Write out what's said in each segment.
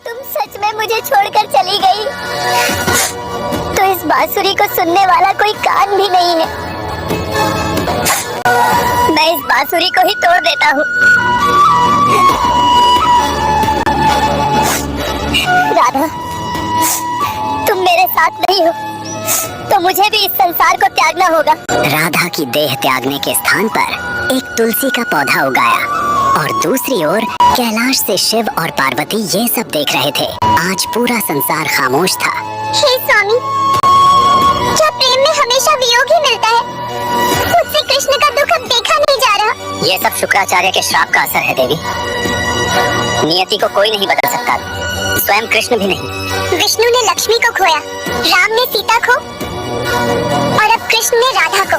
तुम सच में मुझे छोड़कर चली गई तो इस बांसुरी को सुनने वाला कोई कान भी नहीं है। मैं इस बांसुरी को ही तोड़ देता हूँ। राधा, तुम मेरे साथ नहीं हो तो मुझे भी इस संसार को त्यागना होगा। राधा की देह त्यागने के स्थान पर एक तुलसी का पौधा उगाया और दूसरी ओर कैलाश से शिव और पार्वती ये सब देख रहे थे। आज पूरा संसार खामोश था। हे स्वामी, क्या प्रेम में हमेशा वियोग ही मिलता है? मुझसे कृष्ण का दुख अब देखा नहीं जा रहा। ये सब शुक्राचार्य के श्राप का असर है देवी। नियति को कोई नहीं बदल सकता, स्वयं कृष्ण भी नहीं। विष्णु ने लक्ष्मी को खोया, राम ने सीता को और अब कृष्ण ने राधा को।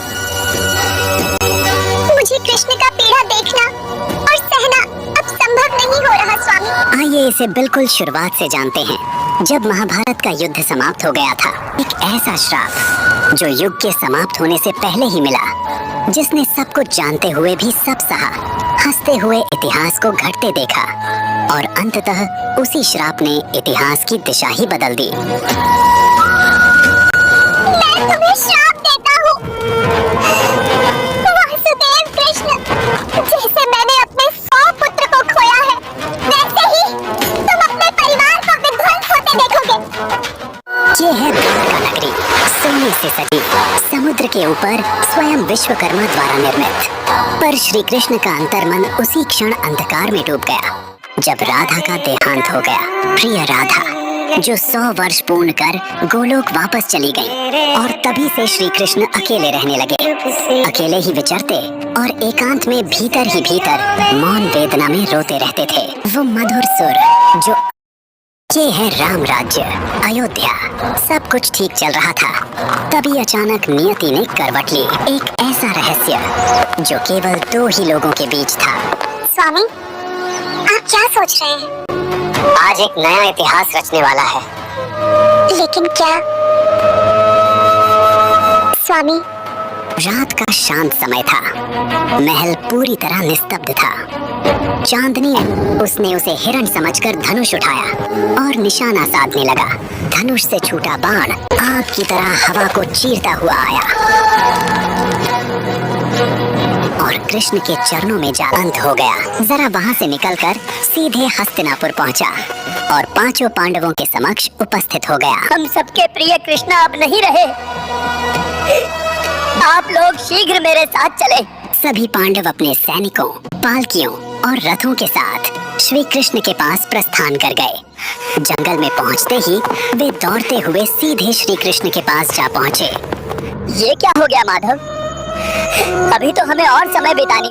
मुझे कृष्ण का पीड़ा देखना और सहना अब संभव नहीं हो रहा स्वामी। आइए इसे बिल्कुल शुरुआत से जानते हैं। जब महाभारत का युद्ध समाप्त हो गया था, एक ऐसा श्राप जो युग के समाप्त होने से पहले ही मिला, जिसने सब कुछ जानते हुए भी सब सहा, हंसते हुए इतिहास को घटते देखा और अंततः उसी श्राप ने इतिहास की दिशा ही बदल दी। मैं तुम्हें श्राप देता हूँ, वासुदेव कृष्ण। जैसे मैंने अपने 100 पुत्र को खोया है, वैसे ही तुम अपने परिवार को विध्वंस होते देखोगे। ये है द्वारका नगरी, सोने से सजी, समुद्र के ऊपर स्वयं विश्वकर्मा द्वारा निर्मित। पर श्री कृष्ण का अंतर्मन उसी क्षण अंधकार में डूब गया जब राधा का देहांत हो गया। प्रिय राधा, जो 100 वर्ष पूर्ण कर गोलोक वापस चली गई और तभी से श्री कृष्ण अकेले रहने लगे। अकेले ही विचरते और एकांत में भीतर ही भीतर मौन वेदना में रोते रहते थे। वो मधुर सुर जो ये है राम राज्य, अयोध्या। सब कुछ ठीक चल रहा था, तभी अचानक नियति ने करवट ली। एक ऐसा रहस्य जो केवल 2 ही लोगों के बीच था। स्वामी, आप क्या सोच रहे हैं? आज एक नया इतिहास रचने वाला है। लेकिन क्या? स्वामी, रात का शांत समय था। महल पूरी तरह निस्तब्ध था। चांदनी उसने उसे हिरण समझकर धनुष उठाया और निशाना साधने लगा। धनुष से छूटा बाण आग की तरह हवा को चीरता हुआ आया और कृष्ण के चरणों में जा अंत हो गया। जरा वहां से निकलकर सीधे हस्तिनापुर पहुंचा और 5 पांडवों के समक्ष उपस्थित हो गया। हम सबके प्रिय कृष्ण अब नहीं रहे, आप लोग शीघ्र मेरे साथ चले। सभी पांडव अपने सैनिकों, पालकियों और रथों के साथ श्री कृष्ण के पास प्रस्थान कर गए। जंगल में पहुंचते ही वे दौड़ते हुए सीधे श्री कृष्ण के पास जा पहुंचे। ये क्या हो गया माधव? अभी तो हमें और समय बितानी